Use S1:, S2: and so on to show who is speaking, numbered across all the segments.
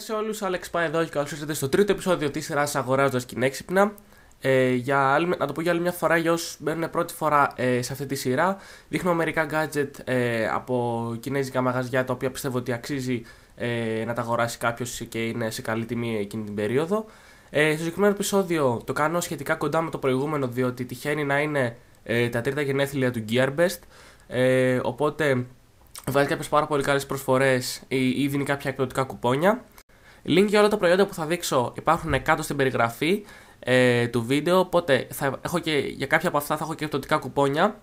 S1: σε όλους, Alex Pie εδώ και καλώς ήρθατε στο τρίτο επεισόδιο της σειράς Αγοράζοντας Κινέξυπνα. Να το πω για άλλη μια φορά για όσους μπαίνουν πρώτη φορά σε αυτή τη σειρά. Δείχνω μερικά gadget από κινέζικα μαγαζιά τα οποία πιστεύω ότι αξίζει να τα αγοράσει κάποιος και είναι σε καλή τιμή εκείνη την περίοδο. Στο συγκεκριμένο επεισόδιο το κάνω σχετικά κοντά με το προηγούμενο, διότι τυχαίνει να είναι τα τρίτα γενέθλια του GearBest. Οπότε βάζει κάποιες πάρα πολύ καλές προσφορές ή δίνει κάποια εκπτωτικά κουπόνια. Link για όλα τα προϊόντα που θα δείξω υπάρχουν κάτω στην περιγραφή του βίντεο. Οπότε για κάποια από αυτά θα έχω και εκπτωτικά κουπόνια.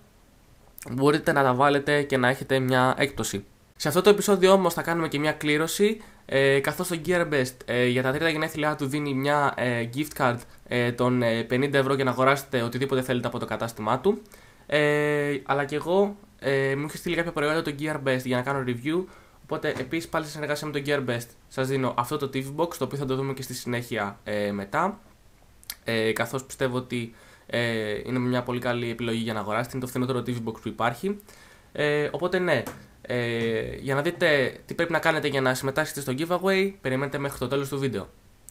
S1: Μπορείτε να τα βάλετε και να έχετε μια έκπτωση. Σε αυτό το επεισόδιο όμως θα κάνουμε και μια κλήρωση, καθώς το GearBest για τα τρίτα γενέθλιά του δίνει μια gift card των 50 ευρώ για να αγοράσετε οτιδήποτε θέλετε από το κατάστημά του. Αλλά και εγώ μου είχε στείλει κάποια προϊόντα το GearBest για να κάνω review. Οπότε επίσης πάλι σε συνεργασία με το GearBest σας δίνω αυτό το TV Box, το οποίο θα το δούμε και στη συνέχεια μετά. Καθώς πιστεύω ότι είναι μια πολύ καλή επιλογή για να αγοράσετε, είναι το φθηνότερο TV Box που υπάρχει. Οπότε ναι, για να δείτε τι πρέπει να κάνετε για να συμμετάσχετε στο giveaway, περιμένετε μέχρι το τέλος του βίντεο.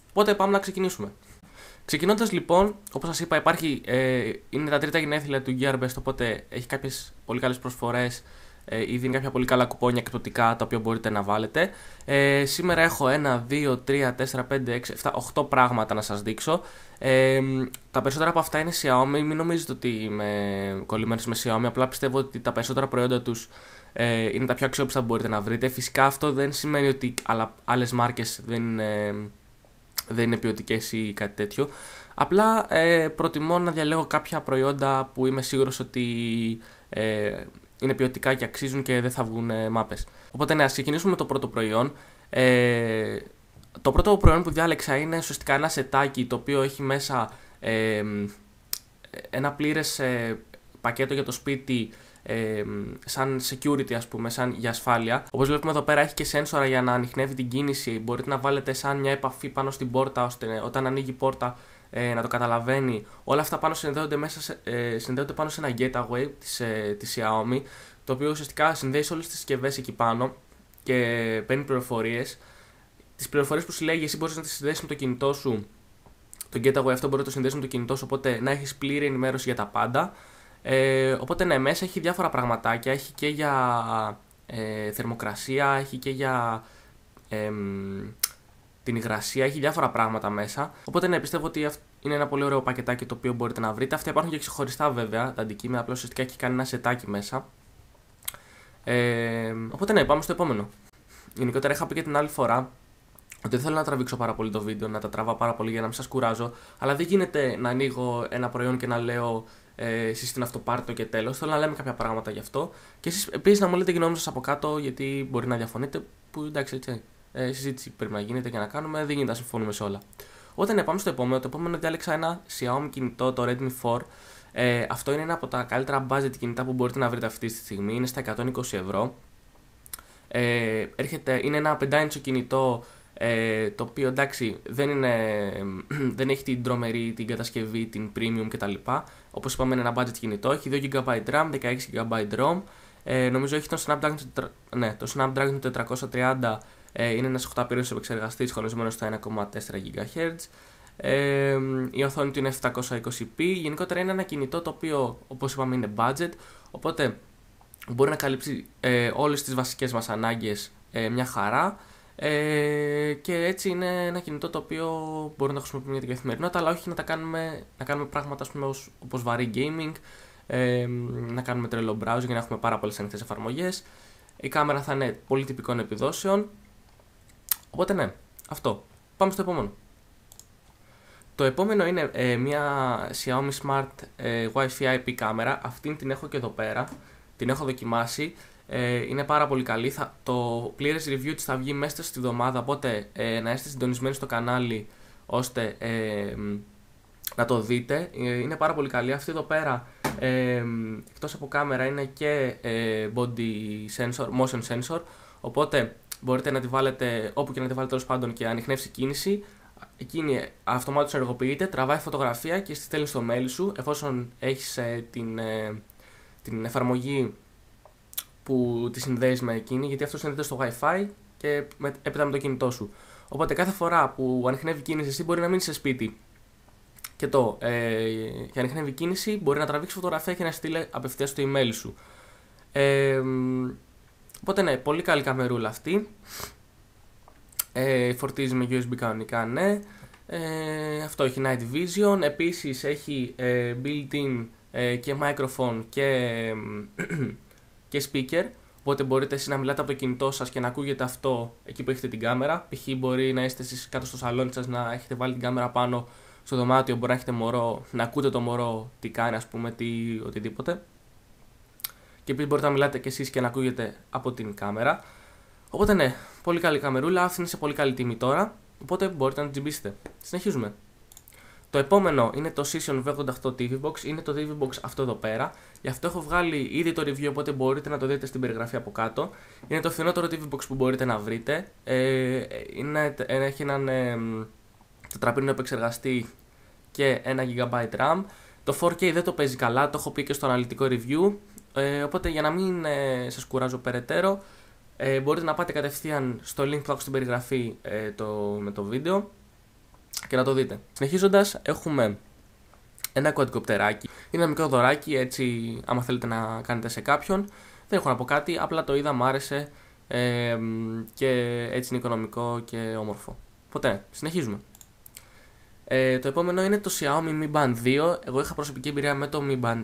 S1: Οπότε πάμε να ξεκινήσουμε. Ξεκινώντας λοιπόν, όπως σας είπα, είναι τα τρίτα γενέθλια του GearBest, οπότε έχει κάποιες πολύ καλές προσφορές ή δίνει κάποια πολύ καλά κουπόνια εκπτωτικά τα οποία μπορείτε να βάλετε. Σήμερα έχω 1, 2, 3, 4, 5, 6, 7, 8 πράγματα να σας δείξω. Τα περισσότερα από αυτά είναι Xiaomi, μην νομίζετε ότι είμαι κολλημένος με Xiaomi, απλά πιστεύω ότι τα περισσότερα προϊόντα τους είναι τα πιο αξιόπιστα που μπορείτε να βρείτε. Φυσικά αυτό δεν σημαίνει ότι άλλες μάρκες δεν είναι ποιοτικές ή κάτι τέτοιο. Απλά προτιμώ να διαλέγω κάποια προϊόντα που είμαι σίγουρος ότι είναι ποιοτικά και αξίζουν και δεν θα βγουν μάπες. Οπότε ναι, ας ξεκινήσουμε με το πρώτο προϊόν. Το πρώτο προϊόν που διάλεξα είναι ουσιαστικά ένα σετάκι το οποίο έχει μέσα ένα πλήρες πακέτο για το σπίτι, σαν security, ας πούμε, σαν για ασφάλεια. Όπως βλέπουμε εδώ πέρα έχει και σένσορα για να ανιχνεύει την κίνηση. Μπορείτε να βάλετε σαν μια επαφή πάνω στην πόρτα, ώστε όταν ανοίγει η πόρτα να το καταλαβαίνει. Όλα αυτά πάνω συνδέονται πάνω σε ένα gateway της Xiaomi, το οποίο ουσιαστικά συνδέει σε όλες τις συσκευές εκεί πάνω και παίρνει πληροφορίες. Τις πληροφορίες που συλλέγει εσύ μπορείς να τις συνδέσεις με το κινητό σου. Το gateway αυτό μπορεί να το συνδέσει με το κινητό σου, οπότε να έχεις πλήρη ενημέρωση για τα πάντα. Οπότε ναι, μέσα έχει διάφορα πραγματάκια. Έχει και για θερμοκρασία, έχει και για την υγρασία, έχει διάφορα πράγματα μέσα. Οπότε ναι, πιστεύω ότι είναι ένα πολύ ωραίο πακετάκι το οποίο μπορείτε να βρείτε. Αυτά υπάρχουν και ξεχωριστά βέβαια τα αντικείμενα, απλώς ουσιαστικά έχει κάνει ένα σετάκι μέσα. Οπότε ναι, πάμε στο επόμενο. Γενικότερα είχα πει και την άλλη φορά ότι δεν θέλω να τραβήξω πάρα πολύ το βίντεο, να τα τραβάω πάρα πολύ για να μην σας κουράζω. Αλλά δεν γίνεται να ανοίγω ένα προϊόν και να λέω εσείς την αυτοπάρτο και τέλος. Θέλω να λέμε κάποια πράγματα γι' αυτό. Και εσείς επίσης να μου λέτε τη γνώμη σας από κάτω, γιατί μπορεί να διαφωνείτε. Που εντάξει, έτσι. Συζήτηση πρέπει να γίνεται και να κάνουμε, δεν γίνεται να συμφωνούμε σε όλα. Όταν πάμε στο επόμενο, το επόμενο διάλεξα ένα Xiaomi κινητό, το Redmi 4. Αυτό είναι ένα από τα καλύτερα budget κινητά που μπορείτε να βρείτε αυτή τη στιγμή. Είναι στα 120 ευρώ. Είναι ένα 5-inch κινητό, το οποίο εντάξει δεν έχει την τρομερή την κατασκευή, την premium κτλ. Όπως είπαμε, είναι ένα budget κινητό. Έχει 2 GB RAM, 16 GB ROM. Νομίζω έχει το Snapdragon 430. Είναι ένας 8-πύρος επεξεργαστής χωρισμένος στα 1,4 GHz. Η οθόνη του είναι 720p. Γενικότερα είναι ένα κινητό το οποίο, όπως είπαμε, είναι budget. Οπότε μπορεί να καλύψει όλες τις βασικές μας ανάγκες μια χαρά. Και έτσι είναι ένα κινητό το οποίο μπορεί να χρησιμοποιούμε για την καθημερινότητα, αλλά όχι να κάνουμε πράγματα, ας πούμε, όπως βαρύ gaming, να κάνουμε τρελό browsing για να έχουμε πάρα πολλές ανοιχτές εφαρμογές. Η κάμερα θα είναι πολύ τυπικών επιδόσεων. Οπότε ναι, αυτό. Πάμε στο επόμενο. Το επόμενο είναι μια Xiaomi Smart Wi-Fi IP κάμερα. Αυτήν την έχω και εδώ πέρα. Την έχω δοκιμάσει. Είναι πάρα πολύ καλή. Το πλήρες review της θα βγει μέσα στη εβδομάδα. Οπότε να είστε συντονισμένοι στο κανάλι ώστε να το δείτε. Είναι πάρα πολύ καλή. Αυτή εδώ πέρα, εκτός από κάμερα, είναι και body sensor, motion sensor. Οπότε μπορείτε να τη βάλετε όπου και να τη βάλετε, τέλος πάντων, και ανιχνεύσει κίνηση. Εκείνη αυτομάτως ενεργοποιείται, τραβάει φωτογραφία και στη στέλνει στο mail σου, εφόσον έχεις την εφαρμογή που τη συνδέεις με εκείνη, γιατί αυτό συνδέεται στο Wi-Fi και έπειτα με το κινητό σου. Οπότε κάθε φορά που ανιχνεύει κίνηση εσύ μπορεί να μείνει σε σπίτι και και ανιχνεύει κίνηση μπορεί να τραβήξει φωτογραφία και να στείλει απευθείας στο email σου. Οπότε ναι, πολύ καλή καμερούλα αυτή. Φορτίζει με USB κανονικά, ναι. Αυτό έχει night vision. Επίσης έχει built-in και microphone και speaker. Οπότε μπορείτε εσείς να μιλάτε από το κινητό σας και να ακούγεται αυτό εκεί που έχετε την κάμερα. Π.χ. μπορεί να είστε εσείς κάτω στο σαλόνι σας, να έχετε βάλει την κάμερα πάνω στο δωμάτιο, μπορεί να έχετε μωρό, να ακούτε το μωρό τι κάνει, ας πούμε, οτιδήποτε. Και επίσης μπορείτε να μιλάτε κι εσείς και να ακούγεται από την κάμερα. Οπότε ναι, πολύ καλή καμερούλα, αυτή είναι σε πολύ καλή τιμή τώρα, οπότε μπορείτε να την τζιμπήσετε. Συνεχίζουμε. Το επόμενο είναι το Session V88 TV Box, είναι το TV Box αυτό εδώ πέρα. Γι' αυτό έχω βγάλει ήδη το review, οπότε μπορείτε να το δείτε στην περιγραφή από κάτω. Είναι το φθηνότερο TV Box που μπορείτε να βρείτε. Έχει έναν τετραπύρινο επεξεργαστή και 1 GB RAM. Το 4K δεν το παίζει καλά, το έχω πει και στο αναλυτικό review. Οπότε για να μην σας κουράζω περαιτέρω, μπορείτε να πάτε κατευθείαν στο link που θα έχω στην περιγραφή με το βίντεο και να το δείτε. Συνεχίζοντας, έχουμε ένα quadcopterάκι. Είναι ένα μικρό δωράκι, έτσι άμα θέλετε να κάνετε σε κάποιον. Δεν έχω να πω κάτι, απλά το είδα, μ' άρεσε και έτσι είναι οικονομικό και όμορφο. Οπότε, συνεχίζουμε. Το επόμενο είναι το Xiaomi Mi Band 2. Εγώ είχα προσωπική εμπειρία με το Mi Band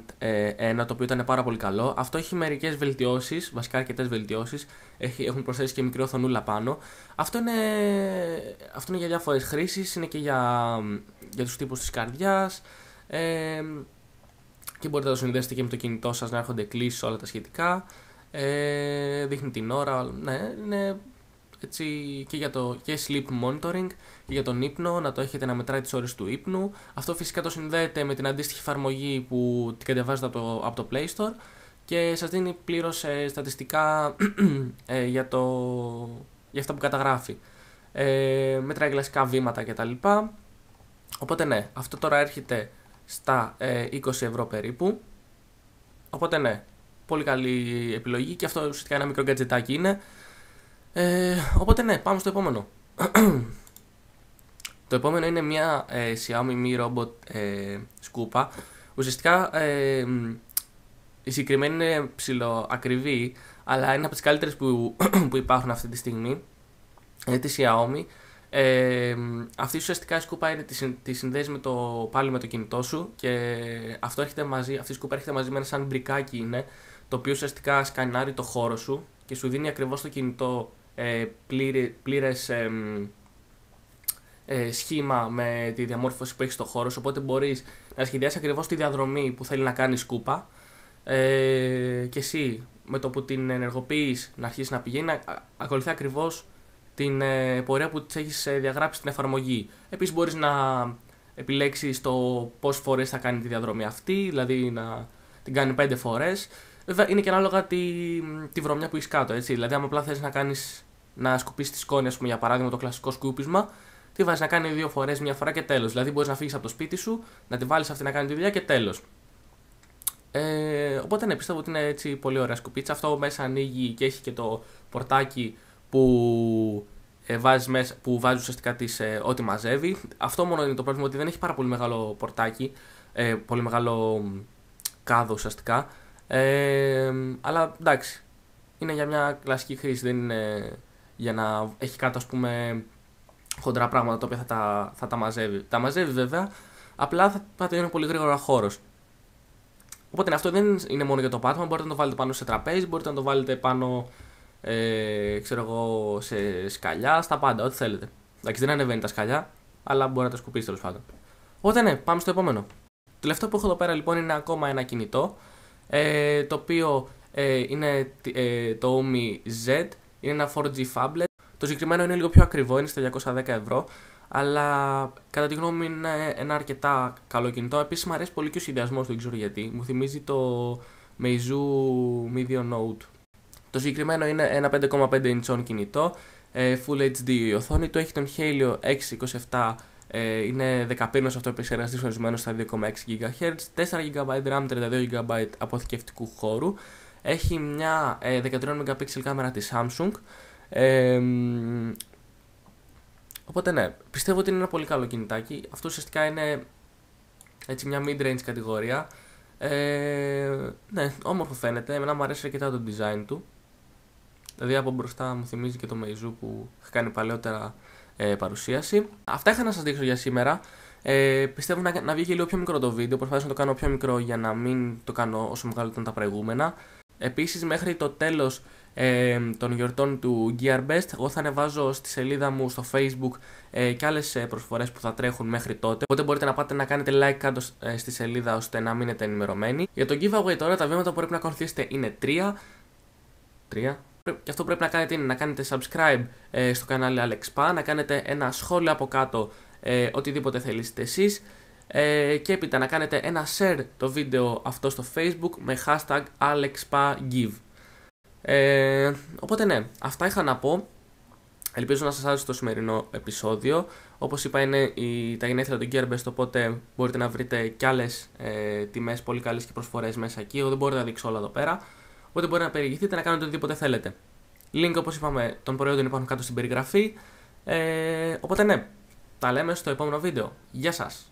S1: 1, το οποίο ήταν πάρα πολύ καλό. Αυτό έχει μερικές βελτιώσεις, βασικά αρκετές βελτιώσεις. Έχουν προσθέσει και μικρή οθονούλα πάνω. Αυτό είναι για διάφορες χρήσεις, είναι και για τους τύπους της καρδιάς. Και μπορείτε να το συνδέσετε και με το κινητό σας, να έρχονται κλήσεις, όλα τα σχετικά. Δείχνει την ώρα, ναι, είναι έτσι και sleep monitoring και για τον ύπνο, να το έχετε να μετράει τις ώρες του ύπνου. Αυτό φυσικά το συνδέεται με την αντίστοιχη εφαρμογή που την κατεβάζετε από το Play Store και σας δίνει πλήρως στατιστικά για αυτά που καταγράφει. Μετράει κλασικά βήματα κτλ. Οπότε ναι, αυτό τώρα έρχεται στα 20 ευρώ περίπου. Οπότε ναι, πολύ καλή επιλογή και αυτό ουσιαστικά ένα μικρό γκατζετάκι είναι. Οπότε ναι, πάμε στο επόμενο. Το επόμενο είναι μια Xiaomi Mi Robot σκούπα. Ουσιαστικά η συγκεκριμένη είναι ψιλοακριβή, αλλά είναι από τις καλύτερες που υπάρχουν αυτή τη στιγμή. Είναι τη Xiaomi. Αυτή ουσιαστικά η σκούπα τη συνδέεις πάλι με το κινητό σου και αυτή η σκούπα έρχεται μαζί με ένα σαν μπρικάκι είναι, το οποίο ουσιαστικά σκανάρει το χώρο σου και σου δίνει ακριβώς στο κινητό πλήρες σχήμα με τη διαμόρφωση που έχει στο χώρο σου, οπότε μπορείς να σχεδιάσεις ακριβώς τη διαδρομή που θέλει να κάνει η σκούπα και εσύ με το που την ενεργοποιείς να αρχίσει να πηγαίνει να ακολουθεί ακριβώς την πορεία που της έχεις διαγράψει στην εφαρμογή. Επίσης μπορείς να επιλέξεις το πόσες φορές θα κάνει τη διαδρομή αυτή, δηλαδή να την κάνει 5 φορές. Βέβαια είναι και ανάλογα τη βρωμιά που έχεις κάτω, έτσι. Δηλαδή, αν απλά θες να σκουπίσεις τη σκόνη, ας πούμε, για παράδειγμα, το κλασικό σκούπισμα, τι βάζεις να κάνει 2 φορές, 1 φορά και τέλος. Δηλαδή, μπορείς να φύγεις από το σπίτι σου, να τη βάλεις αυτή να κάνει τη δουλειά και τέλος. Οπότε, ναι, πιστεύω ότι είναι έτσι πολύ ωραία σκουπίτσα. Αυτό μέσα ανοίγει και έχει και το πορτάκι που βάζει ουσιαστικά ό,τι μαζεύει. Αυτό μόνο είναι το πρόβλημα, ότι δεν έχει πάρα πολύ μεγάλο πορτάκι, πολύ μεγάλο κάδο ουσιαστικά. Αλλά εντάξει, είναι για μια κλασική χρήση, δεν είναι για να έχει κάτω, ας πούμε, χοντρά πράγματα τα οποία θα τα μαζεύει. Τα μαζεύει βέβαια, απλά θα τελειώνει πολύ γρήγορα χώρος. Οπότε ναι, αυτό δεν είναι μόνο για το πάτημα, μπορείτε να το βάλετε πάνω σε τραπέζι, μπορείτε να το βάλετε πάνω σε σκαλιά, στα πάντα, ό,τι θέλετε. Εντάξει, δεν ανεβαίνει τα σκαλιά, αλλά μπορεί να τα σκουπίσει τέλος πάντων. Οπότε ναι, πάμε στο επόμενο. Το τελευταίο που έχω εδώ πέρα λοιπόν είναι ακόμα ένα κινητό, το οποίο είναι το Omi Z, είναι ένα 4G phablet. Το συγκεκριμένο είναι λίγο πιο ακριβό, είναι στα 210 ευρώ, αλλά κατά τη γνώμη μου είναι ένα αρκετά καλό κινητό. Επίσης μου αρέσει πολύ και ο σχεδιασμός του, δεν ξέρω γιατί. Μου θυμίζει το Meizu Medio Note. Το συγκεκριμένο είναι ένα 5,5 inch κινητό, Full HD η οθόνη του, έχει τον Helio X27, είναι 10πύρινος αυτοεπεξεργαστής χωρισμένος στα 2,6 GHz, 4GB RAM, 32GB αποθηκευτικού χώρου, έχει μια 13 MP κάμερα της Samsung, Οπότε ναι, πιστεύω ότι είναι ένα πολύ καλό κινητάκι. Αυτό ουσιαστικά είναι έτσι μια mid-range κατηγορία. Ναι, όμορφο φαίνεται. Εμένα μου αρέσει αρκετά το design του. Δηλαδή από μπροστά μου θυμίζει και το Meizu που είχα κάνει παλαιότερα παρουσίαση. Αυτά είχα να σας δείξω για σήμερα. Πιστεύω να βγει και λίγο πιο μικρό το βίντεο. Προσπάθησα να το κάνω πιο μικρό για να μην το κάνω όσο μεγάλο ήταν τα προηγούμενα. Επίσης, μέχρι το τέλος των γιορτών του GearBest, εγώ θα ανεβάζω στη σελίδα μου στο Facebook και άλλες προσφορές που θα τρέχουν μέχρι τότε. Οπότε μπορείτε να πάτε να κάνετε like κάτω στη σελίδα ώστε να μείνετε ενημερωμένοι. Για το giveaway τώρα, τα βήματα που πρέπει να ακολουθήσετε είναι 3. Και αυτό που πρέπει να κάνετε είναι να κάνετε subscribe στο κανάλι AlexPa, να κάνετε ένα σχόλιο από κάτω οτιδήποτε θέλετε εσείς και έπειτα να κάνετε ένα share το βίντεο αυτό στο Facebook με hashtag AlexPaGive. Οπότε ναι, αυτά είχα να πω. Ελπίζω να σας άρεσε το σημερινό επεισόδιο. Όπως είπα, είναι τα γενέθλια του GearBest, οπότε μπορείτε να βρείτε κι άλλες τιμές πολύ καλές και προσφορές μέσα εκεί. Εγώ δεν μπορώ να τα δείξω όλα εδώ πέρα. Οπότε μπορείτε να περιηγηθείτε να κάνετε οτιδήποτε θέλετε. Link, όπως είπαμε, των προϊόντων υπάρχουν κάτω στην περιγραφή. Οπότε ναι, τα λέμε στο επόμενο βίντεο. Γεια σας!